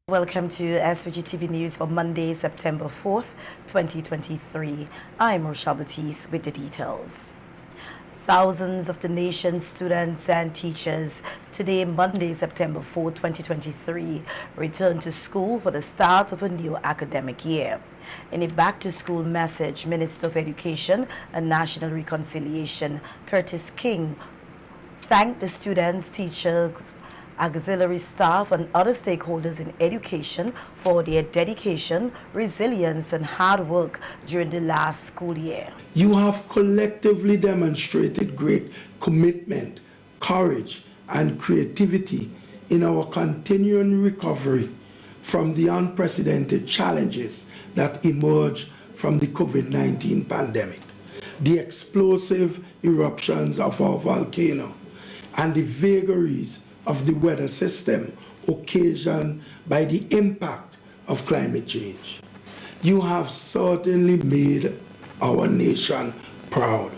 Welcome to SVG-TV News for Monday, September 4th, 2023. I'm Rochelle Batiste with the details. Thousands of the nation's students and teachers today, Monday, September 4, 2023, return to school for the start of a new academic year. In a back-to-school message, Minister of Education and National Reconciliation, Curtis King, thanked the students, teachers, auxiliary staff and other stakeholders in education for their dedication, resilience and hard work during the last school year. You have collectively demonstrated great commitment, courage and creativity in our continuing recovery from the unprecedented challenges that emerged from the COVID-19 pandemic, the explosive eruptions of our volcano and the vagaries of the weather system occasioned by the impact of climate change. You have certainly made our nation proud.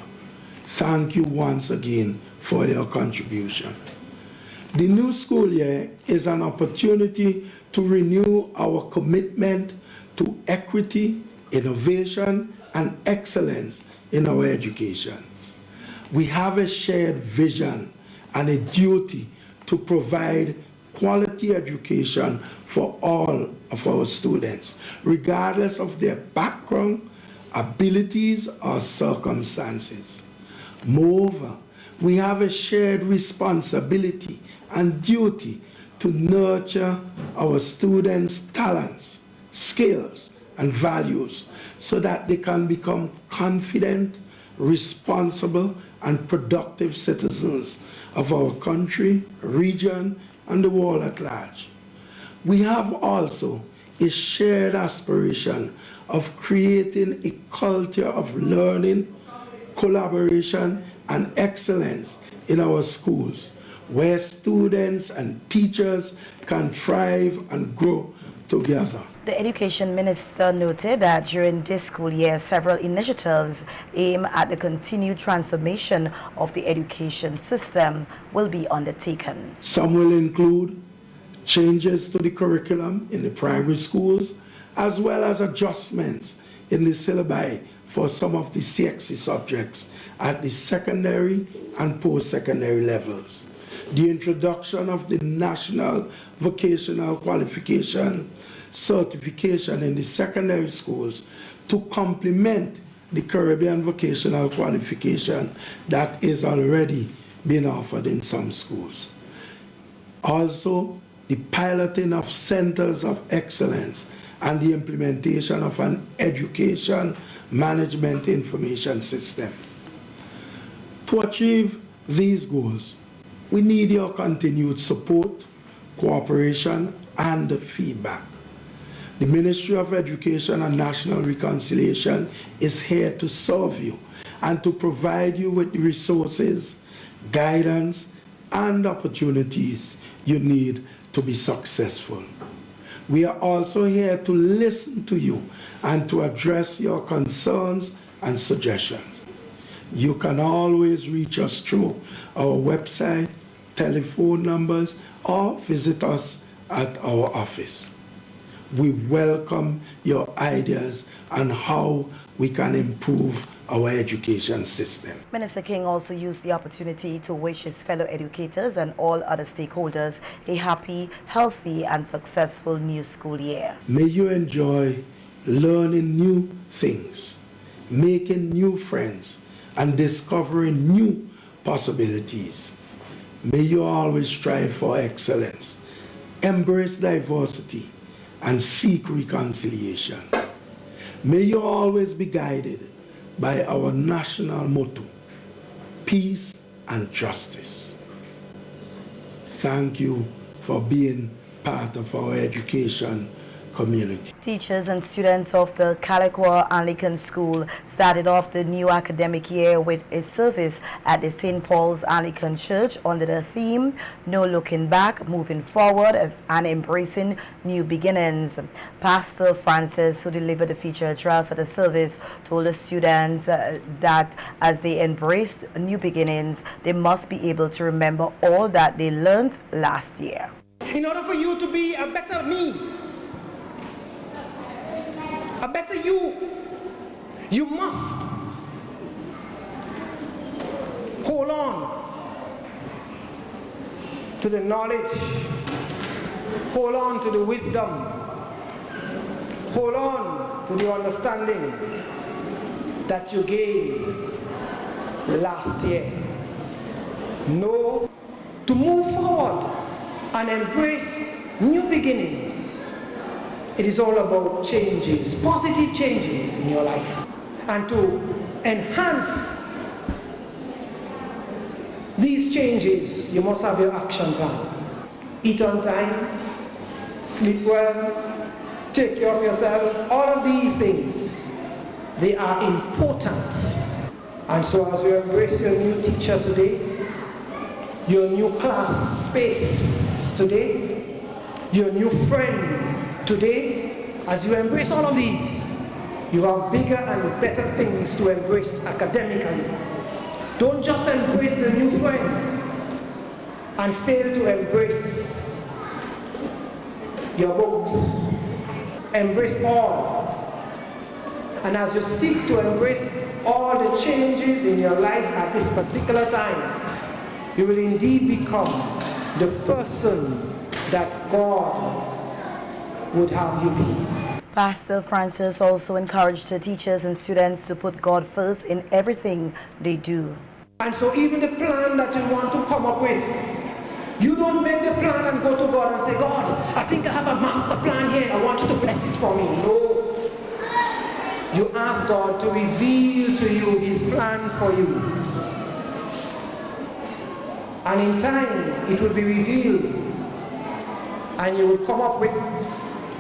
Thank you once again for your contribution. The new school year is an opportunity to renew our commitment to equity, innovation, and excellence in our education. We have a shared vision and a duty to provide quality education for all of our students, regardless of their background, abilities, or circumstances. Moreover, we have a shared responsibility and duty to nurture our students' talents, skills, and values so that they can become confident, responsible, and productive citizens of our country, region, and the world at large. We have also a shared aspiration of creating a culture of learning, collaboration, and excellence in our schools, where students and teachers can thrive and grow together. The Education Minister noted that during this school year, several initiatives aimed at the continued transformation of the education system will be undertaken. Some will include changes to the curriculum in the primary schools, as well as adjustments in the syllabi for some of the CXC subjects at the secondary and post-secondary levels. The introduction of the National Vocational Qualification certification in the secondary schools to complement the Caribbean vocational qualification that is already being offered in some schools. Also, the piloting of centers of excellence and the implementation of an education management information system. To achieve these goals, we need your continued support, cooperation, and feedback. The Ministry of Education and National Reconciliation is here to serve you and to provide you with the resources, guidance, and opportunities you need to be successful. We are also here to listen to you and to address your concerns and suggestions. You can always reach us through our website, telephone numbers, or visit us at our office. We welcome your ideas on how we can improve our education system. Minister King also used the opportunity to wish his fellow educators and all other stakeholders a happy, healthy, and successful new school year. May you enjoy learning new things, making new friends, and discovering new possibilities. May you always strive for excellence, embrace diversity, and seek reconciliation. May you always be guided by our national motto, peace and justice. Thank you for being part of our education community. Teachers and students of the Calico Anglican School started off the new academic year with a service at the St. Paul's Anglican Church under the theme, No Looking Back, Moving Forward and Embracing New Beginnings. Pastor Francis, who delivered the feature address at the service, told the students that as they embrace new beginnings, they must be able to remember all that they learned last year. In order for you to be a better me, a better you, you must hold on to the knowledge, hold on to the wisdom, hold on to the understanding that you gained last year. Know to move forward and embrace new beginnings. It is all about changes, positive changes in your life. And to enhance these changes, you must have your action plan. Eat on time, sleep well, take care of yourself. All of these things, they are important. And so as you embrace your new teacher today, your new class space today, your new friend today, as you embrace all of these, you have bigger and better things to embrace academically. Don't just embrace the new friend and fail to embrace your books. Embrace all. And as you seek to embrace all the changes in your life at this particular time, you will indeed become the person that God would have you be. Pastor Francis also encouraged the teachers and students to put God first in everything they do. And so even the plan that you want to come up with, you don't make the plan and go to God and say, God, I think I have a master plan here. I want you to bless it for me. No. You ask God to reveal to you his plan for you. And in time, it will be revealed. And you will come up with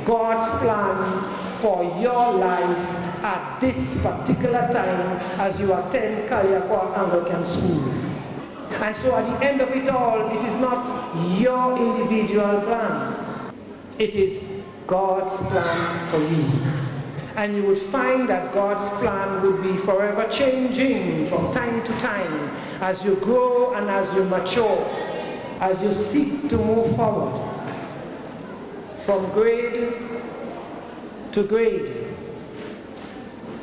God's plan for your life at this particular time as you attend Kaliakwa Anglican School. And so at the end of it all, it is not your individual plan. It is God's plan for you. And you would find that God's plan would be forever changing from time to time as you grow and as you mature, as you seek to move forward from grade to grade,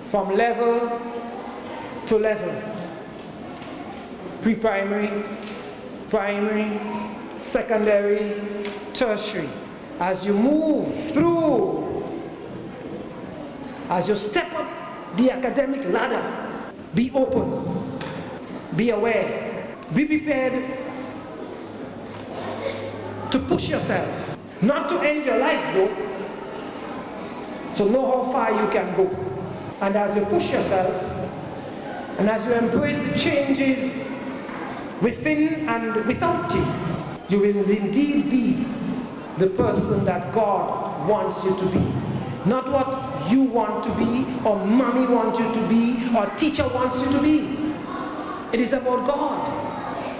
from level to level, pre-primary, primary, secondary, tertiary. As you move through, as you step up the academic ladder, be open, be aware, be prepared to push yourself. Not to end your life though, so know how far you can go. And as you push yourself, and as you embrace the changes within and without you, you will indeed be the person that God wants you to be. Not what you want to be, or mommy wants you to be, or teacher wants you to be. It is about God.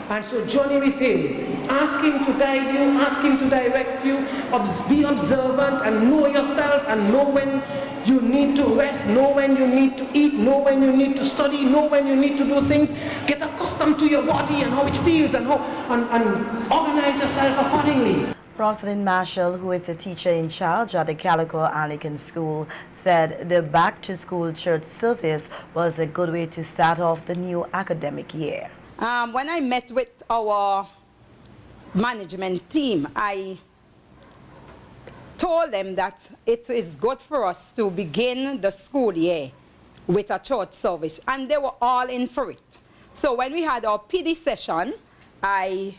And so journey with him. Ask him to guide you, ask him to direct you. Be observant and know yourself and know when you need to rest, know when you need to eat, know when you need to study, know when you need to do things. Get accustomed to your body and how it feels and organize yourself accordingly. Rosalind Marshall, who is a teacher in charge at the Calico Anglican School, said the back-to-school church service was a good way to start off the new academic year. When I met with our management team, I told them that it is good for us to begin the school year with a church service, and they were all in for it. So when we had our PD session, I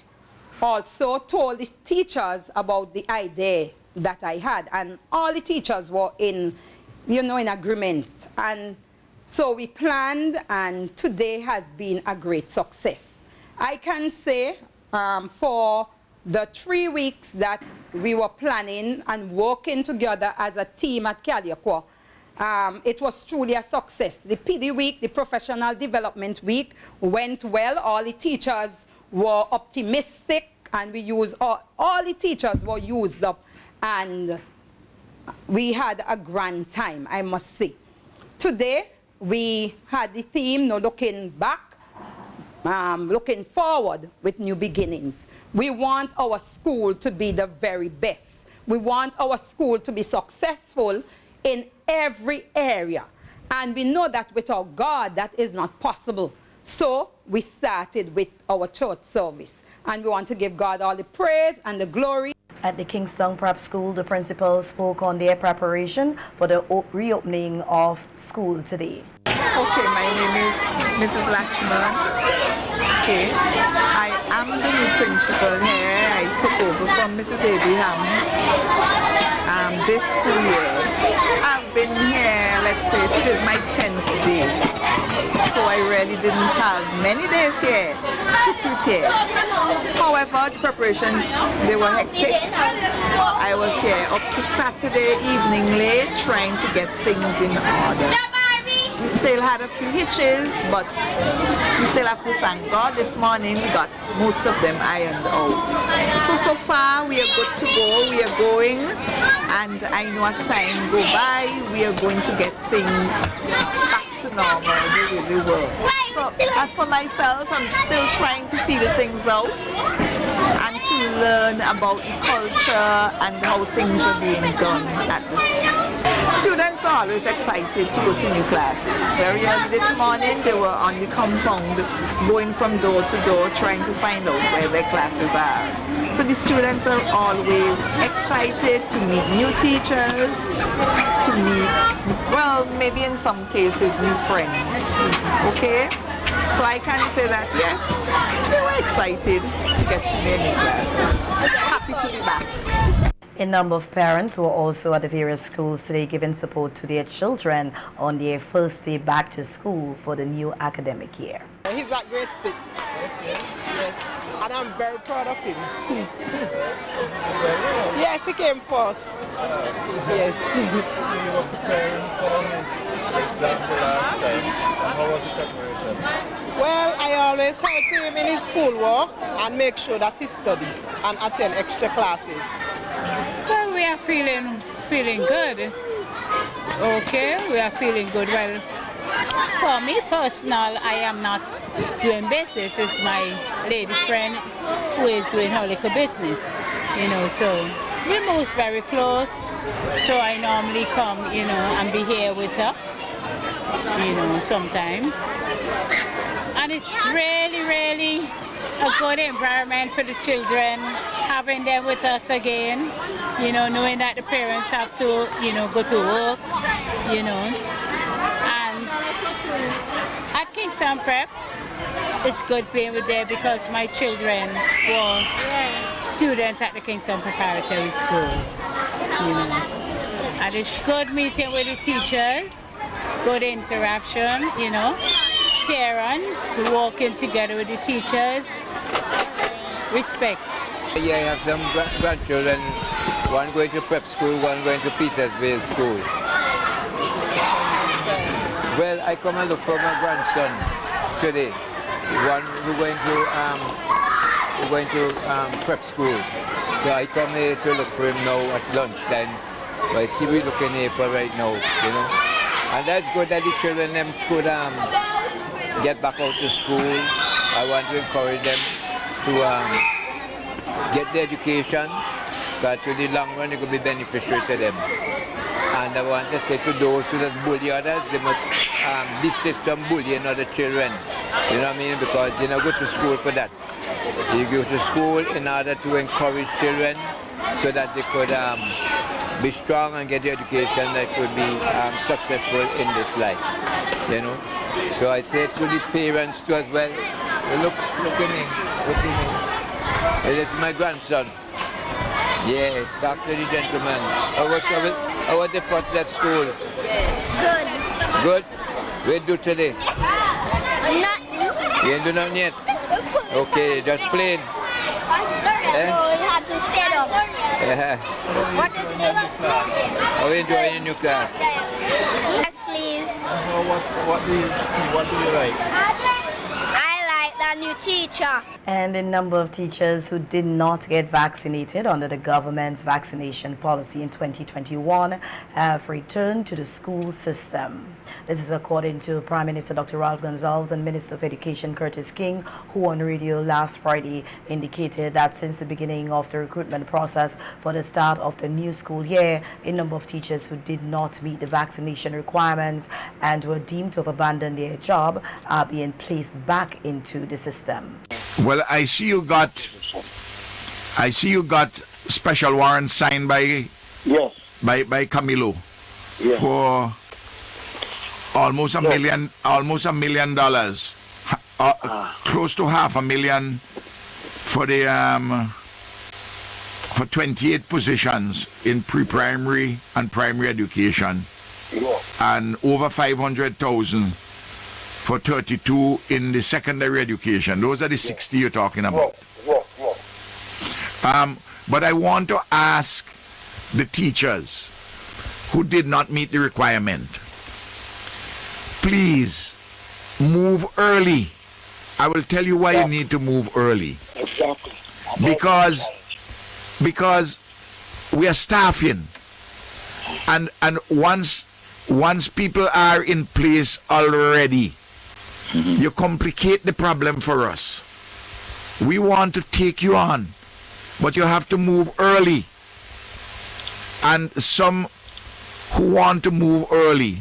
also told the teachers about the idea that I had, and all the teachers were in agreement. And so we planned, and today has been a great success. I can say for the 3 weeks that we were planning and working together as a team at Kaliakwa, it was truly a success. The PD week, the professional development week, went well. All the teachers were optimistic, and we used all the teachers were used up, and we had a grand time, I must say. Today, we had the theme, looking back, looking forward with new beginnings. We want our school to be the very best. We want our school to be successful in every area. And we know that without God, that is not possible. So we started with our church service. And we want to give God all the praise and the glory. At the Kingston Prep School, the principal spoke on their preparation for the reopening of school today. Okay, my name is Mrs. Lakshman. Okay, I am the new principal here. I took over from Mrs. Abraham this school year. I've been here, let's say, today is my 10th day. So I really didn't have many days here to prepare. However, the preparations, they were hectic. I was here up to Saturday evening late trying to get things in order. We still had a few hitches, but we still have to thank God. This morning we got most of them ironed out. So far we are good to go. We are going, and I know as time go by, we are going to get things back to normal. We really will. So as for myself, I'm still trying to feel things out and to learn about the culture and how things are being done at the school. Students are always excited to go to new classes. Very early this morning, they were on the compound, going from door to door, trying to find out where their classes are. So the students are always excited to meet new teachers, to meet, well, maybe in some cases, new friends. Okay? So I can say that, yes, they were excited to get to their new classes. Happy to be back. A number of parents were also at the various schools today giving support to their children on their first day back to school for the new academic year. He's at grade 6. Yes. And I'm very proud of him. Yes, he came first. Yes. You were preparing for his exam the last time. How was the preparation? Well, I always help him in his schoolwork and make sure that he studies and attend extra classes. Well, we are feeling good. Okay, we are feeling good. Well, for me personal, I am not doing business. It's my lady friend who is doing her little business, you know, so we move very close. So I normally come, you know, and be here with her, you know, sometimes. And it's really, really a good environment for the children, having them with us again, you know, knowing that the parents have to, you know, go to work, you know. And at Kingston Prep, it's good being with them because my children were students at the Kingston Preparatory School, you know. And it's good meeting with the teachers, good interaction, you know. Parents working together with the teachers, respect. Yeah, I have some grandchildren, one going to prep school, one going to Petersville school. Well, I come and look for my grandson today. One who's going to prep school. So I come here to look for him now at lunchtime. But he will look in here for right now, you know. And that's good that the children them could get back out to school. I want to encourage them to get the education, because in the long run it could be beneficial to them. And I want to say to those who that bully others, they must desist from bullying other children. You know what I mean? Because you don't go to school for that. You go to school in order to encourage children so that they could be strong and get the education that could be successful in this life. You know? So I say to the parents too as well, look at me, look at me. It's my grandson. Yeah, talk to the gentleman. How was the first day at school? Good. Good? What did you do today? Nothing. You didn't do nothing yet? Okay, just plain. No, you have to sit up. Yeah. What is this? How are you enjoying your new class? Yes, please. What do you see? What do you like? I like the new teacher. And a number of teachers who did not get vaccinated under the government's vaccination policy in 2021 have returned to the school system. This is according to Prime Minister Dr. Ralph Gonsalves and Minister of Education Curtis King, who on radio last Friday indicated that since the beginning of the recruitment process for the start of the new school year, a number of teachers who did not meet the vaccination requirements and were deemed to have abandoned their job are being placed back into the system. Well, I see you got special warrants signed by by Camilo for almost $1 million, close to $500,000 for the for 28 positions in pre-primary and primary education, and over 500,000 for 32 in the secondary education. Those are the 60 you're talking about. But I want to ask the teachers who did not meet the requirement, please move early. I will tell you why you need to move early. Exactly. Because we are staffing, and once people are in place already, you complicate the problem for us. We want to take you on, but you have to move early. And some who want to move early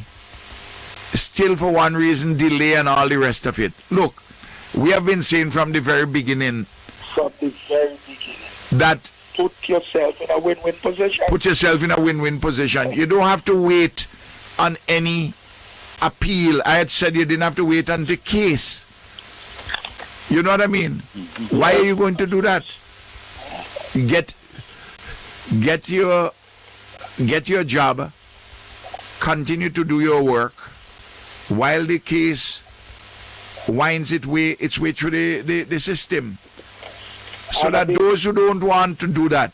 still, for one reason, delay and all the rest of it. Look, we have been saying from the very beginning, that put yourself in a win-win position. Put yourself in a win-win position. You don't have to wait on any appeal. I had said you didn't have to wait on the case. You know what I mean? Why are you going to do that? Get your job, continue to do your work while the case winds its way through the system. So that those who don't want to do that,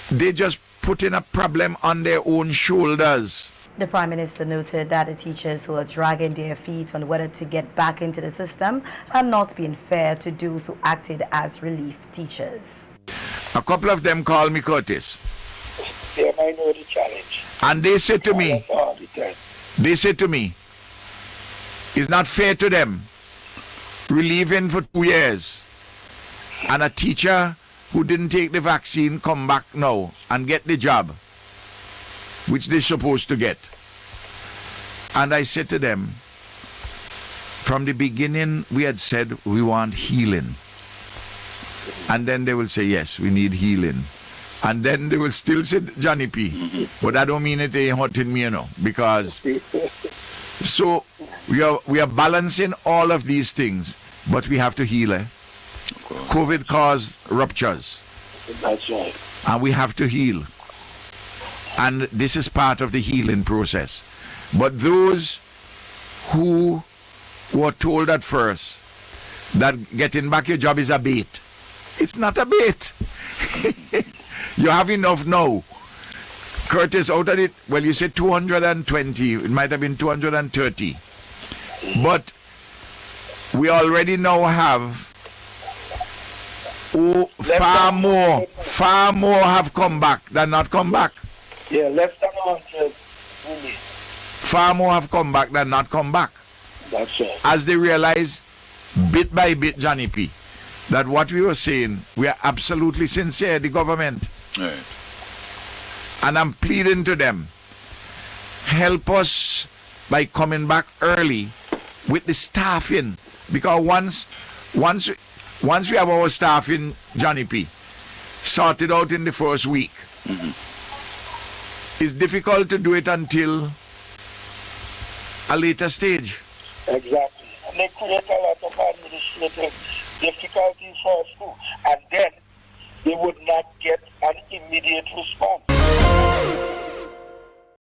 they just put in a problem on their own shoulders. The Prime Minister noted that the teachers who are dragging their feet on whether to get back into the system are not being fair to those who acted as relief teachers. A couple of them called me Curtis. They might know the challenge. And they said to me, it's not fair to them relieving for 2 years and a teacher who didn't take the vaccine come back now and get the job which they're supposed to get. And I said to them, from the beginning we had said we want healing. And then they will say, yes, we need healing. And then they will still say Johnny P. But I don't mean it ain't hurting me, because so we are balancing all of these things, but we have to heal. COVID caused ruptures. That's right. And we have to heal. And this is part of the healing process. But those who were told at first that getting back your job is a bait, it's not a bait. You have enough now. Curtis, out of it, well, you said 220. It might have been 230. But we already now have far more have come back than not come back. Yeah, less than 100. Far more have come back than not come back. That's right. As they realize, bit by bit, Johnny P., that what we were saying, we are absolutely sincere, the government. Right. And I'm pleading to them, help us by coming back early with the staffing. Because once we have our staffing, Johnny P., sorted out in the first week, it's difficult to do it until a later stage. Exactly. And they create a lot of administrative difficulties for us too. And then they would not get an immediate response.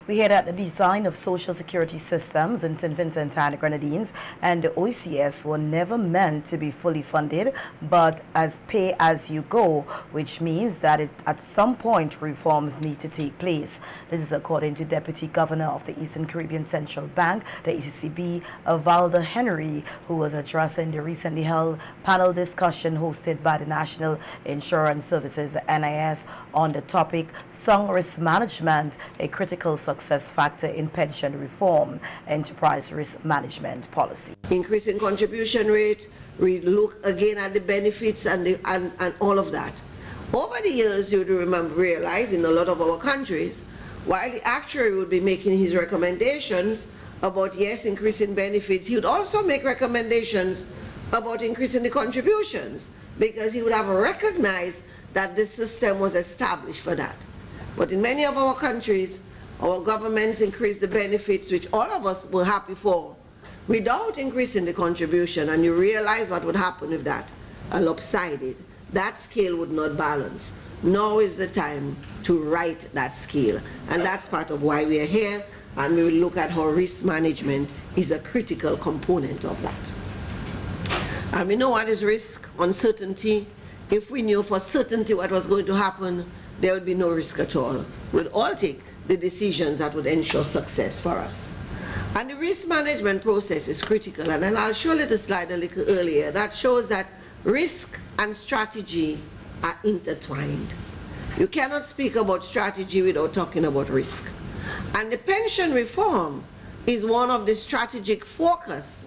We hear that the design of social security systems in St. Vincent and the Grenadines and the OCS were never meant to be fully funded, but as pay as you go, which means that at some point reforms need to take place. This is according to Deputy Governor of the Eastern Caribbean Central Bank, the ECCB, Valda Henry, who was addressing the recently held panel discussion hosted by the National Insurance Services, the NIS, on the topic, Sung Risk Management, a critical success factor in pension reform, enterprise risk management policy. Increasing contribution rate, we look again at the benefits and all of that. Over the years, you would realize in a lot of our countries, while the actuary would be making his recommendations about, yes, increasing benefits, he would also make recommendations about increasing the contributions, because he would have recognized that this system was established for that. But in many of our countries, our governments increased the benefits, which all of us were happy for, without increasing the contribution, and you realize what would happen if that are lopsided. That scale would not balance. Now is the time to right that scale, and that's part of why we are here, and we will look at how risk management is a critical component of that. And we know what is risk, uncertainty. If we knew for certainty what was going to happen, there would be no risk at all. We'd all take the decisions that would ensure success for us. And the risk management process is critical, and then I'll show you the slide a little earlier that shows that risk and strategy are intertwined. You cannot speak about strategy without talking about risk. And the pension reform is one of the strategic focus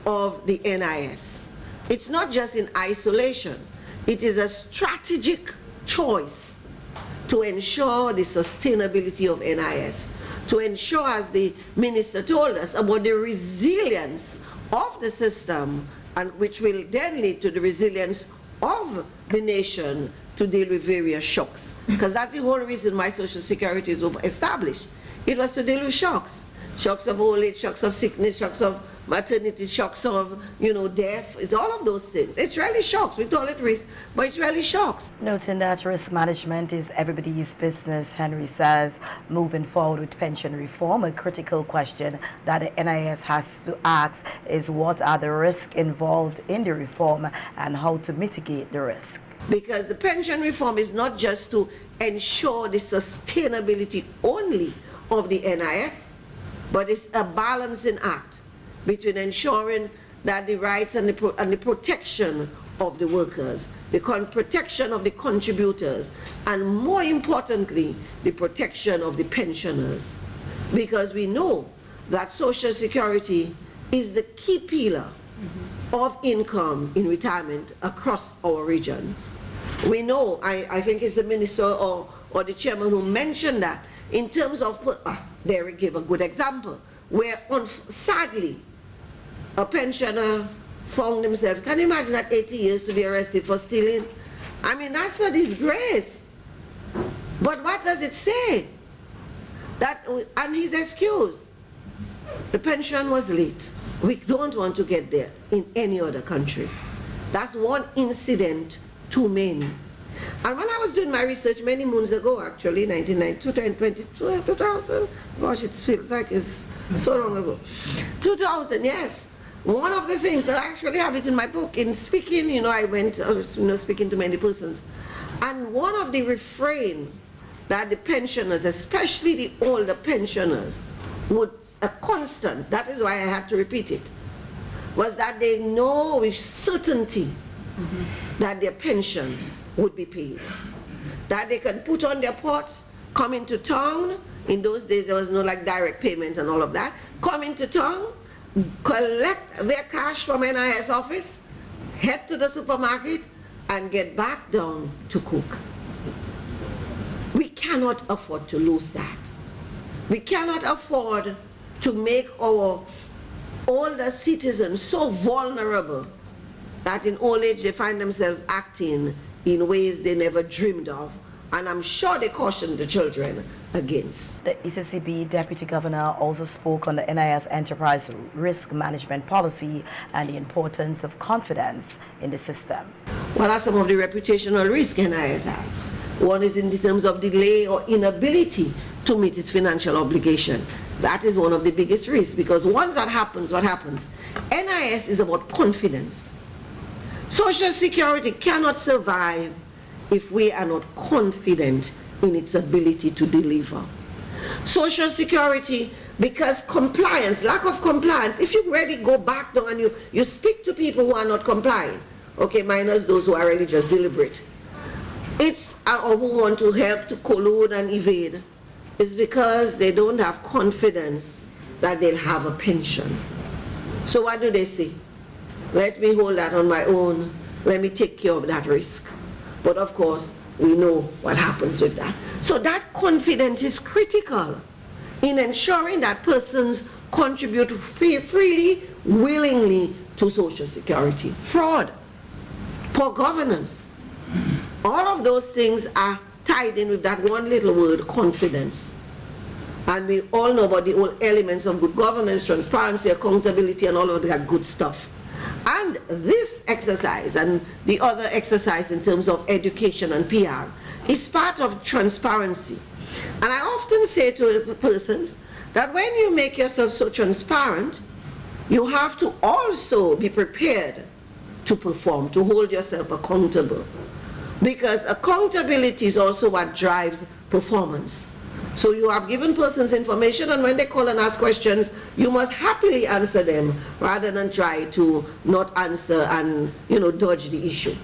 of the NIS. It's not just in isolation. It is a strategic choice to ensure the sustainability of NIS, to ensure, as the minister told us, about the resilience of the system, and which will then lead to the resilience of the nation to deal with various shocks. Because that's the whole reason why Social Security is established. It was to deal with shocks. Shocks of old age, shocks of sickness, shocks of maternity, shocks of, death. It's all of those things. It's really shocks. We call it risk, but it's really shocks. Noting that risk management is everybody's business, Henry says, moving forward with pension reform, a critical question that the NIS has to ask is what are the risks involved in the reform and how to mitigate the risk. Because the pension reform is not just to ensure the sustainability only of the NIS, but it's a balancing act between ensuring that the rights and the protection of the workers, the protection of the contributors, and more importantly, the protection of the pensioners. Because we know that Social Security is the key pillar of income in retirement across our region. We know, I think it's the minister or the chairman who mentioned that, in terms of, there we give a good example, where sadly, a pensioner found himself, can you imagine at 80 years to be arrested for stealing? I mean, that's a disgrace. But what does it say? And his excuse, the pension was late. We don't want to get there in any other country. That's one incident too many. And when I was doing my research many moons ago, actually, 1990, 2000, gosh, it feels like it's so long ago. 2000, yes. One of the things that I actually have it in my book, in speaking, I went, speaking to many persons, and one of the refrain that the pensioners, especially the older pensioners, would, a constant, that is why I had to repeat it, was that they know with certainty that their pension would be paid. That they can put on their pot, come into town. In those days there was no direct payment and all of that. Come into town, collect their cash from NIS office, head to the supermarket, and get back down to cook. We cannot afford to lose that. We cannot afford to make our older citizens so vulnerable that in old age they find themselves acting in ways they never dreamed of. And I'm sure they cautioned the children against. The ECCB Deputy Governor also spoke on the NIS Enterprise Risk Management Policy and the importance of confidence in the system. What are some of the reputational risks NIS has? One is in terms of delay or inability to meet its financial obligation. That is one of the biggest risks, because once that happens, what happens? NIS is about confidence. Social Security cannot survive if we are not confident in its ability to deliver. Social Security, because compliance, lack of compliance, if you really go back down and you speak to people who are not complying, okay, minus those who are really just deliberate, or who want to help to collude and evade, is because they don't have confidence that they'll have a pension. So what do they say? Let me hold that on my own. Let me take care of that risk. But of course, we know what happens with that. So that confidence is critical in ensuring that persons contribute freely, willingly to Social Security. Fraud, poor governance, all of those things are tied in with that one little word, confidence. And we all know about the whole elements of good governance, transparency, accountability, and all of that good stuff. And this exercise and the other exercise in terms of education and PR is part of transparency. And I often say to persons that when you make yourself so transparent, you have to also be prepared to perform, to hold yourself accountable. Because accountability is also what drives performance. So you have given persons information, and when they call and ask questions, you must happily answer them rather than try to not answer and, dodge the issue.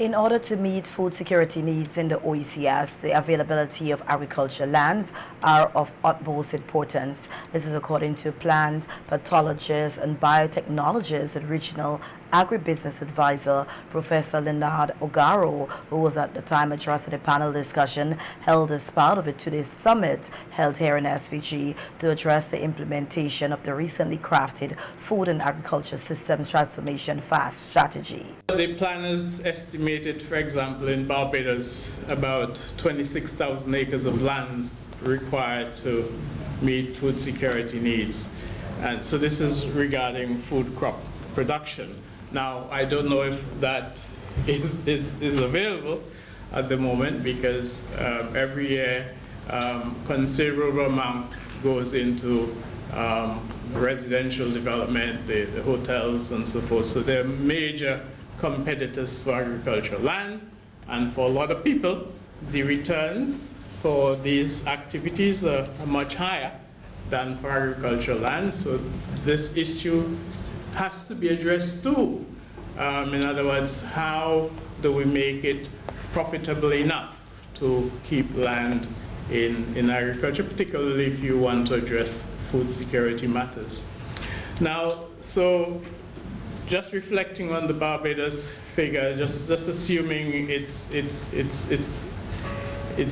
In order to meet food security needs in the OECS, the availability of agricultural lands are of utmost importance. This is according to plant pathologist and biotechnologist and regional agribusiness advisor, Professor Leonard Ogaro, who was at the time addressing a panel discussion held as part of a two-day summit held here in SVG to address the implementation of the recently crafted Food and Agriculture Systems Transformation FAST strategy. The planners estimated, for example, in Barbados, about 26,000 acres of lands required to meet food security needs. And so this is regarding food crop production. Now, I don't know if that is available at the moment, because every year considerable amount goes into residential development, the hotels and so forth. So they're major competitors for agricultural land, and for a lot of people, the returns for these activities are much higher than for agricultural land. So this issue has to be addressed too. In other words, how do we make it profitable enough to keep land in agriculture, particularly if you want to address food security matters. Now, so just reflecting on the Barbados figure, just assuming it's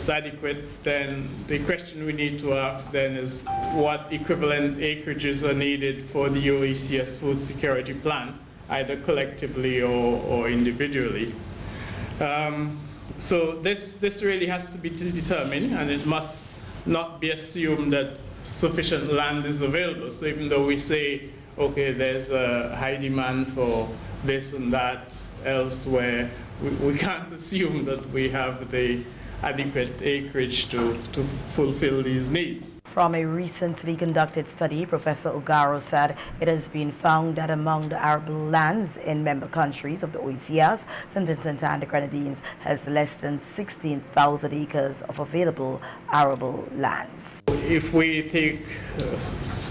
adequate, then the question we need to ask then is what equivalent acreages are needed for the OECS food security plan, either collectively or individually. So this really has to be determined, and it must not be assumed that sufficient land is available. So even though we say, okay, there's a high demand for this and that elsewhere, we can't assume that we have the adequate acreage to fulfill these needs. From a recently conducted study, Professor Ogaro said it has been found that among the arable lands in member countries of the OECS, St. Vincent and the Grenadines has less than 16,000 acres of available arable lands. If we take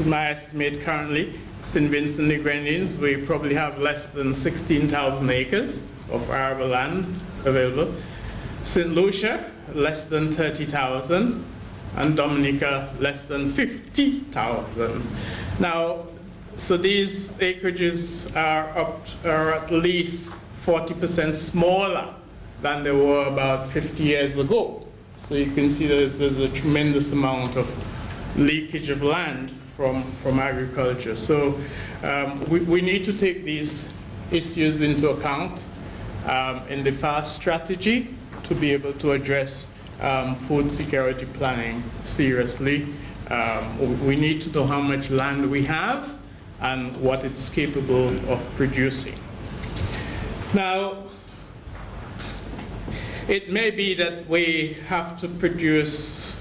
my estimate currently, St. Vincent and the Grenadines, we probably have less than 16,000 acres of arable land available. St. Lucia, less than 30,000, and Dominica, less than 50,000. Now, so these acreages are at least 40% smaller than they were about 50 years ago. So you can see there's a tremendous amount of leakage of land from agriculture. So we need to take these issues into account in the FAST strategy to be able to address food security planning seriously. We need to know how much land we have and what it's capable of producing. Now, it may be that we have to produce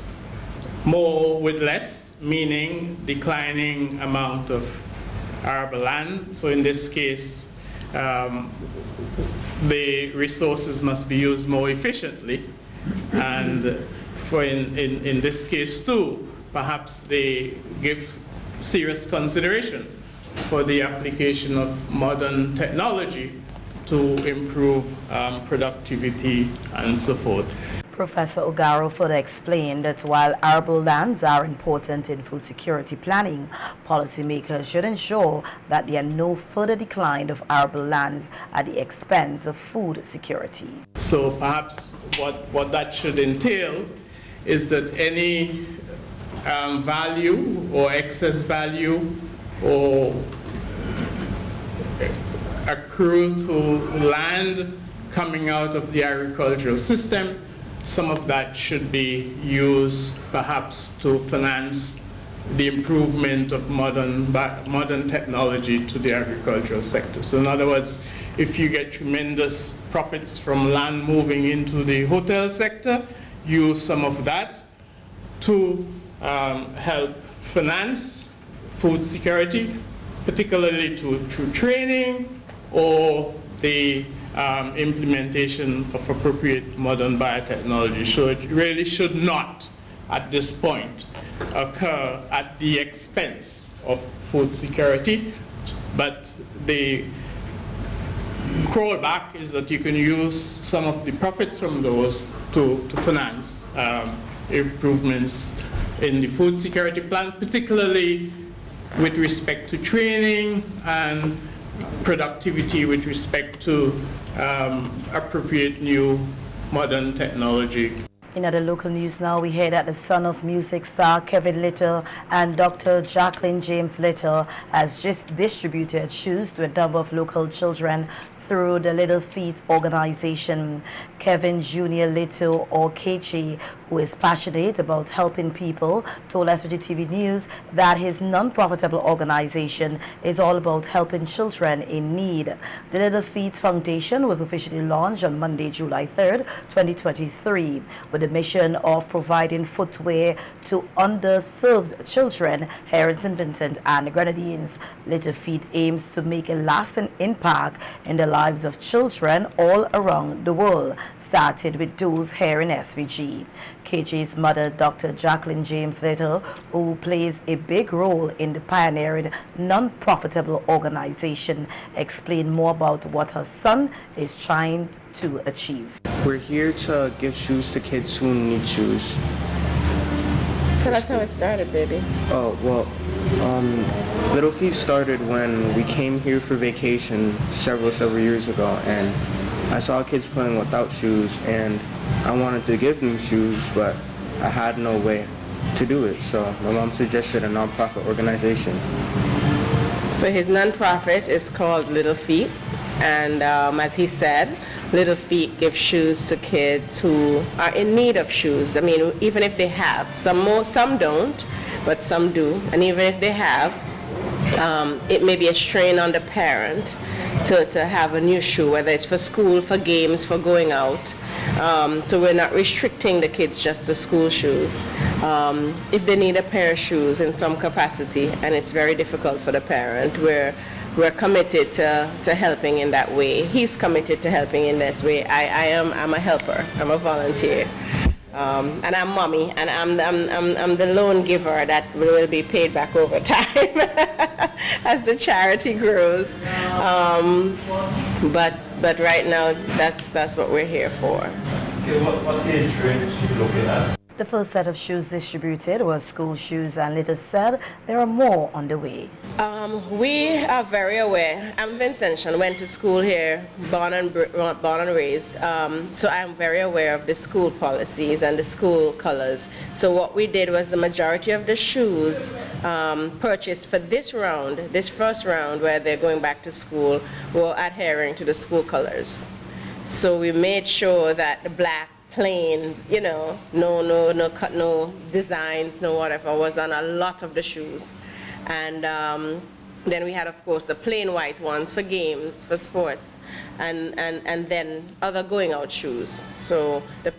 more with less, meaning declining amount of arable land. So in this case, the resources must be used more efficiently. And for in this case too, perhaps they give serious consideration for the application of modern technology to improve productivity and so forth. Professor Ogaro further explained that while arable lands are important in food security planning, policymakers should ensure that there are no further decline of arable lands at the expense of food security. So perhaps what that should entail is that any value or excess value or accrue to land coming out of the agricultural system, some of that should be used perhaps to finance the improvement of modern technology to the agricultural sector. So in other words, if you get tremendous profits from land moving into the hotel sector, use some of that to help finance food security, particularly through training or the implementation of appropriate modern biotechnology. So it really should not, at this point, occur at the expense of food security, but the crawlback is that you can use some of the profits from those to finance improvements in the food security plan, particularly with respect to training and productivity with respect to appropriate new modern technology. In other local news now, we hear that the son of music star Kevin Little and Dr. Jacqueline James Little has just distributed shoes to a number of local children through the Little Feet organization. Kevin Jr. Little, or Kechi, who is passionate about helping people, told SVG-TV News that his non-profitable organization is all about helping children in need. The Little Feet Foundation was officially launched on Monday, July 3rd, 2023, with the mission of providing footwear to underserved children here in St. Vincent and the Grenadines. Little Feet aims to make a lasting impact in the lives of children all around the world, started with those here in SVG. KJ's mother, Dr. Jacqueline James Little, who plays a big role in the pioneering non-profitable organization, explained more about what her son is trying to achieve. We're here to give shoes to kids who need shoes. Tell us how it started, baby. Oh, well, Little Feet started when we came here for vacation several years ago, and I saw kids playing without shoes, and I wanted to give them shoes, but I had no way to do it, so my mom suggested a non-profit organization. So his non-profit is called Little Feet, and as he said, Little Feet give shoes to kids who are in need of shoes. I mean, even if they have, some don't, but some do, and even if they have, it may be a strain on the parent to have a new shoe, whether it's for school, for games, for going out. So we're not restricting the kids just to school shoes. If they need a pair of shoes in some capacity, and it's very difficult for the parent, we're committed to helping in that way. He's committed to helping in this way. I'm a helper. I'm a volunteer. And I'm mommy, and I'm the loan giver that will be paid back over time as the charity grows. But right now, that's what we're here for. Okay, what age range are you looking at? The first set of shoes distributed was school shoes, and Little said there are more on the way. We are very aware. I'm Vincentian, went to school here, born and raised, so I'm very aware of the school policies and the school colors. So what we did was the majority of the shoes purchased for this first round where they're going back to school, were adhering to the school colors. So we made sure that the black, plain, no cut, no designs, no whatever, was on a lot of the shoes. And then we had, of course, the plain white ones for games, for sports, and then other going out shoes. So the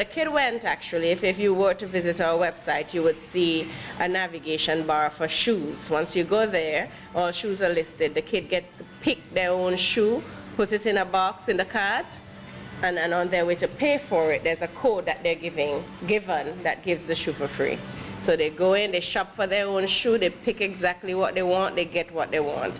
kid went, actually, if you were to visit our website, you would see a navigation bar for shoes. Once you go there, all shoes are listed. The kid gets to pick their own shoe, put it in a box in the cart, and on their way to pay for it, there's a code that they're given that gives the shoe for free. So they go in, they shop for their own shoe, they pick exactly what they want, they get what they want.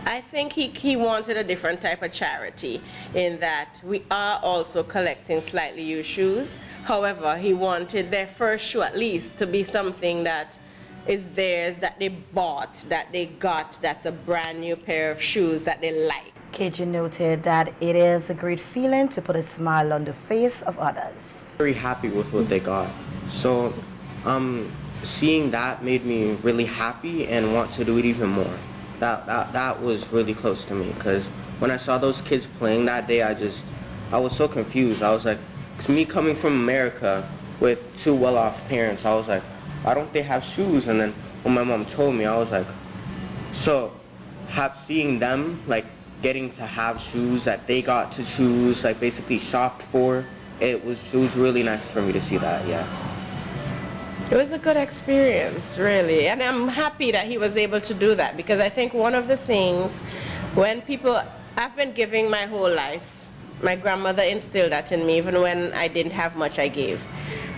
I think he wanted a different type of charity in that we are also collecting slightly used shoes. However, he wanted their first shoe at least to be something that is theirs, that they bought, that they got, that's a brand new pair of shoes that they like. KG noted that it is a great feeling to put a smile on the face of others. Very happy with what they got. So seeing that made me really happy and want to do it even more. That was really close to me, because when I saw those kids playing that day, I was so confused. I was like, me coming from America with two well-off parents, I was like, why don't they have shoes? And then when my mom told me, I was like, so seeing them like getting to have shoes that they got to choose, like basically shopped for, it was really nice for me to see that, yeah. It was a good experience, really, and I'm happy that he was able to do that, because I think one of the things when people, I've been giving my whole life. My grandmother instilled that in me, even when I didn't have much I gave.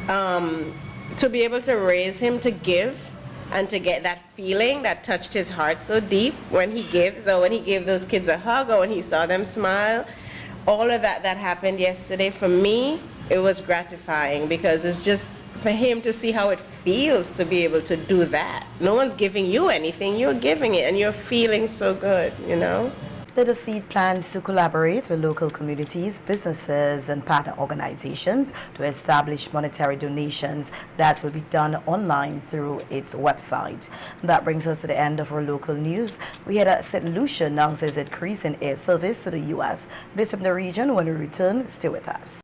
To be able to raise him to give and to get that feeling that touched his heart so deep when he gives, or when he gave those kids a hug, or when he saw them smile, all of that happened yesterday, for me, it was gratifying, because it's just for him to see how it feels to be able to do that. No one's giving you anything, you're giving it, and you're feeling so good, you know? The defeat plans to collaborate with local communities, businesses, and partner organizations to establish monetary donations that will be done online through its website. That brings us to the end of our local news. We had a St. Lucia announces increase in air service to the U.S. Based from the region, when we return, stay with us.